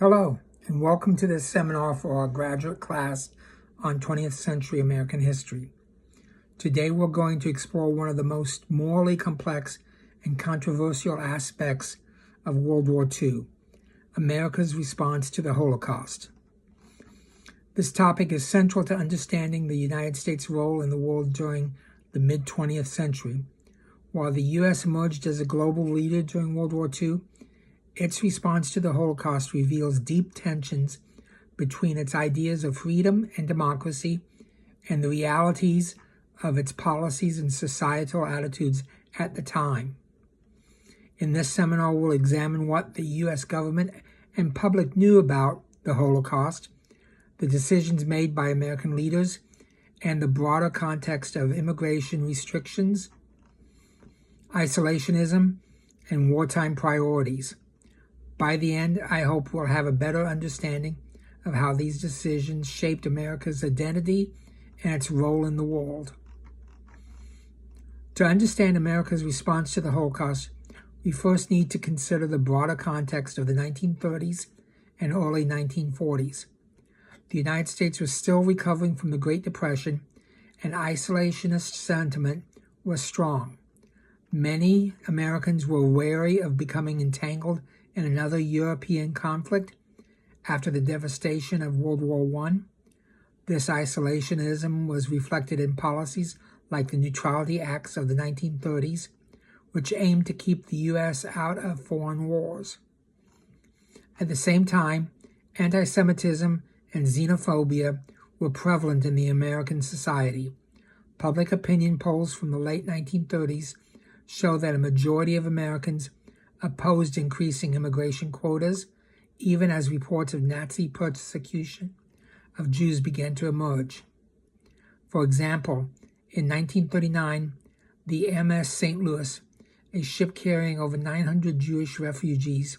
Hello, and welcome to this seminar for our graduate class on 20th century American history. Today we're going to explore one of the most morally complex and controversial aspects of World War II, America's response to the Holocaust. This topic is central to understanding the United States' role in the world during the mid-20th century. While the U.S. emerged as a global leader during World War II, its response to the Holocaust reveals deep tensions between its ideas of freedom and democracy and the realities of its policies and societal attitudes at the time. In this seminar, we'll examine what the U.S. government and public knew about the Holocaust, the decisions made by American leaders, and the broader context of immigration restrictions, isolationism, and wartime priorities. By the end, I hope we'll have a better understanding of how these decisions shaped America's identity and its role in the world. To understand America's response to the Holocaust, we first need to consider the broader context of the 1930s and early 1940s. The United States was still recovering from the Great Depression, and isolationist sentiment was strong. Many Americans were wary of becoming entangled in another European conflict after the devastation of World War I. This isolationism was reflected in policies like the Neutrality Acts of the 1930s, which aimed to keep the U.S. out of foreign wars. At the same time, anti-Semitism and xenophobia were prevalent in the American society. Public opinion polls from the late 1930s show that a majority of Americans opposed increasing immigration quotas, even as reports of Nazi persecution of Jews began to emerge. For example, in 1939, the MS St. Louis, a ship carrying over 900 Jewish refugees,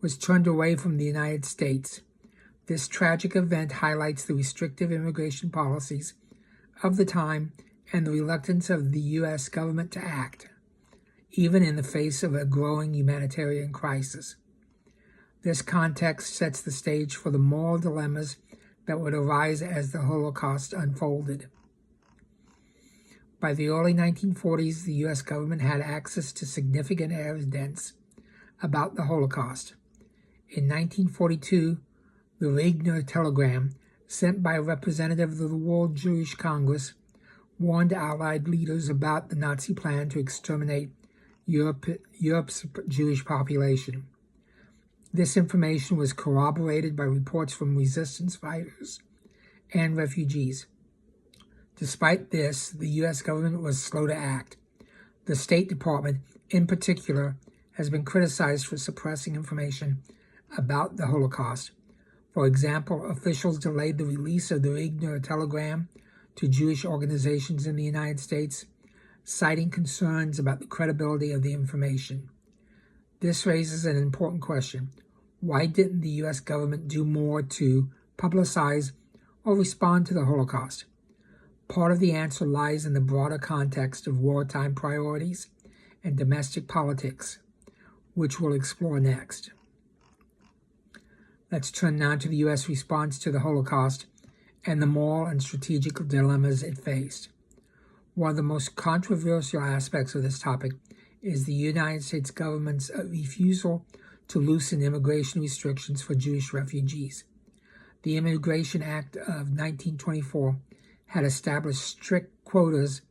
was turned away from the United States. This tragic event highlights the restrictive immigration policies of the time and the reluctance of the U.S. government to act, even in the face of a growing humanitarian crisis. This context sets the stage for the moral dilemmas that would arise as the Holocaust unfolded. By the early 1940s, the U.S. government had access to significant evidence about the Holocaust. In 1942, the Wagner telegram, sent by a representative of the World Jewish Congress, warned Allied leaders about the Nazi plan to exterminate Europe's Jewish population. This information was corroborated by reports from resistance fighters and refugees. Despite this, the U.S. government was slow to act. The State Department, in particular, has been criticized for suppressing information about the Holocaust. For example, officials delayed the release of the Wagner telegram to Jewish organizations in the United States, citing concerns about the credibility of the information. This raises an important question. Why didn't the U.S. government do more to publicize or respond to the Holocaust? Part of the answer lies in the broader context of wartime priorities and domestic politics, which we'll explore next. Let's turn now to the U.S. response to the Holocaust and the moral and strategic dilemmas it faced. One of the most controversial aspects of this topic is the United States government's refusal to loosen immigration restrictions for Jewish refugees. The Immigration Act of 1924 had established strict quotas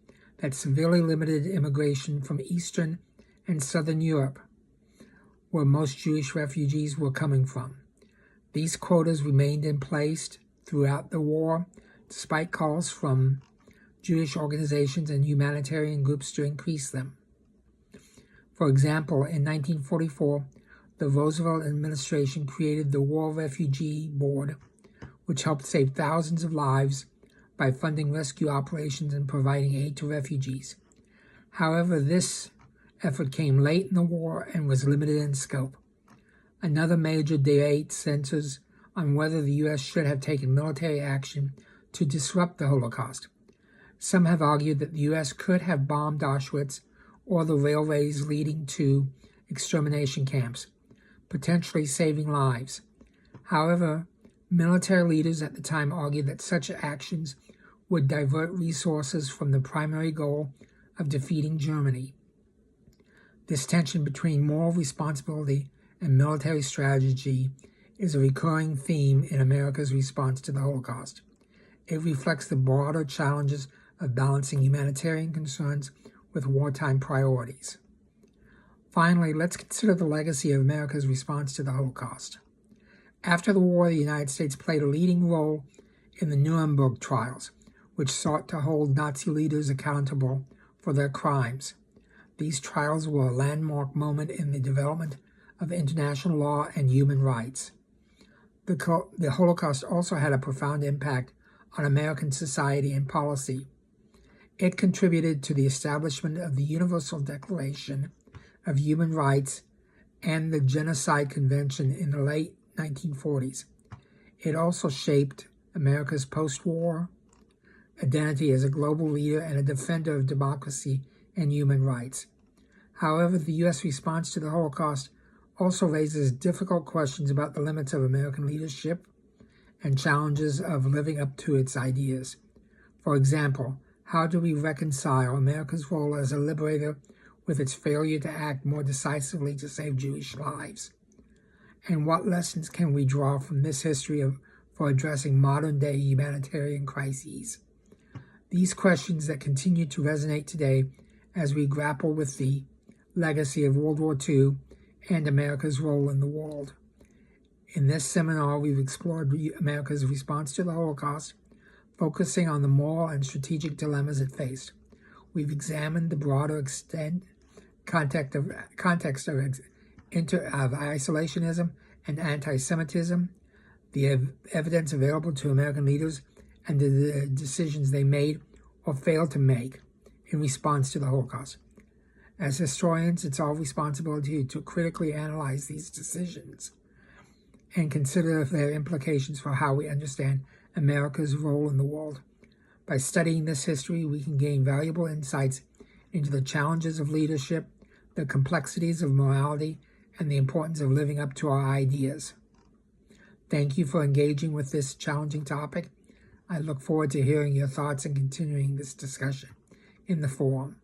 that severely limited immigration from Eastern and Southern Europe, where most Jewish refugees were coming from. These quotas remained in place throughout the war, despite calls from Jewish organizations and humanitarian groups to increase them. For example, in 1944, the Roosevelt administration created the War Refugee Board, which helped save thousands of lives by funding rescue operations and providing aid to refugees. However, this effort came late in the war and was limited in scope. Another major debate centers on whether the U.S. should have taken military action to disrupt the Holocaust. Some have argued that the U.S. could have bombed Auschwitz or the railways leading to extermination camps, potentially saving lives. However, military leaders at the time argued that such actions would divert resources from the primary goal of defeating Germany. This tension between moral responsibility and military strategy is a recurring theme in America's response to the Holocaust. It reflects the broader challenges of balancing humanitarian concerns with wartime priorities. Finally, let's consider the legacy of America's response to the Holocaust. After the war, the United States played a leading role in the Nuremberg trials, which sought to hold Nazi leaders accountable for their crimes. These trials were a landmark moment in the development of international law and human rights. The Holocaust also had a profound impact on American society and policy. It contributed to the establishment of the Universal Declaration of Human Rights and the Genocide Convention in the late 1940s. It also shaped America's post-war identity as a global leader and a defender of democracy and human rights. However, the U.S. response to the Holocaust also raises difficult questions about the limits of American leadership and challenges of living up to its ideas. For example, how do we reconcile America's role as a liberator with its failure to act more decisively to save Jewish lives? And what lessons can we draw from this history for addressing modern-day humanitarian crises? These questions that continue to resonate today as we grapple with the legacy of World War II and America's role in the world. In this seminar, we've explored America's response to the Holocaust, focusing on the moral and strategic dilemmas it faced. We've examined the broader context of isolationism and anti-Semitism, the evidence available to American leaders, and the decisions they made or failed to make in response to the Holocaust. As historians, it's our responsibility to critically analyze these decisions and consider their implications for how we understand America's role in the world. By studying this history, we can gain valuable insights into the challenges of leadership, the complexities of morality, and the importance of living up to our ideas. Thank you for engaging with this challenging topic. I look forward to hearing your thoughts and continuing this discussion in the forum.